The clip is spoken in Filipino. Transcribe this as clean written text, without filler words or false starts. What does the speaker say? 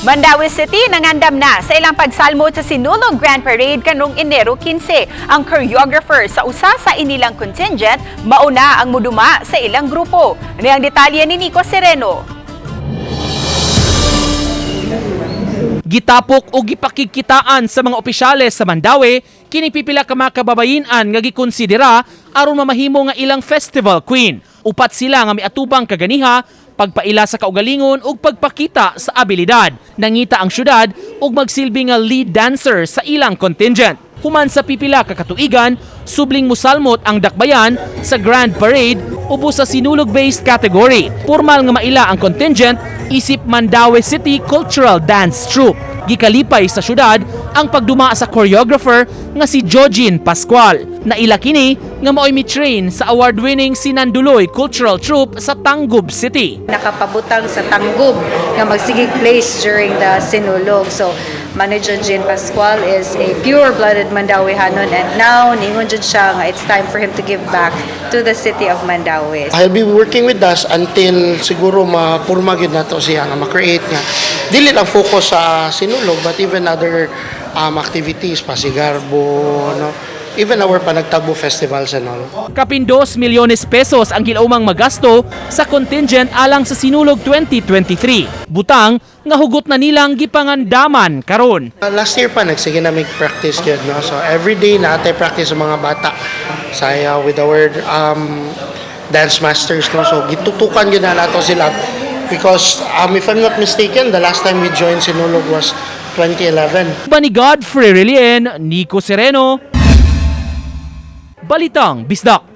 Mandaue City nangandam na sa ilang pagsalmot sa Sinulog Grand Parade kanong Enero 15. Ang choreographer sa usa sa inilang contingent mauna ang muduma sa ilang grupo. Ano ang detalye ni Nico Sereno? Gitapok o gipakigkitaan sa mga opisyales sa Mandaue kini pipila ka mga kababayin-an nga gikonsidera aron mamahimo nga ilang festival queen. Upat sila nga miatubang kaganiha, pagpaila sa kaugalingon ug pagpakita sa abilidad. Nangita ang syudad ug magsilbi nga lead dancer sa ilang contingent. Human sa pipila ka katuigan, subling musalmot ang dakbayan sa Grand Parade ubos sa sinulog-based category. Formal nga maila ang contingent isip Mandaue City Cultural Dance Troupe. Gikalipay sa syudad ang pagduma sa choreographer nga si Jojin Pascual. Naila kini nga maoy mi-train sa award-winning Sinanduloy Cultural Troupe sa Tangub City. Nakapabutang sa Tangub nga magsigig place during the Sinulog. So, Manager Jojin Pascual is a pure-blooded Mandauehanon, and now ningon jud siya nga it's time for him to give back to the city of Mandaue. I'll be working with us until siguro mapurma gyud nato siya nga ma-create nga dili lang focus sa Sinulog but even other activities, pasigarbo, no? Even our Panagtagbo festivals and all. Kapin 2 milyones pesos ang gilaumang magasto sa contingent alang sa Sinulog 2023. Butang nga hugot na nilang gipangandaman karon. Last year pa nagsige na mig practice gyud, no? So every day naatay practice sa mga bata saya with our dance masters, no? So gitutukan gyud na nato sila because if I'm not mistaken, the last time we joined Sinulog was 2011. Bani Godfrey Relien, Nico Sereno, Balitang Bisdak.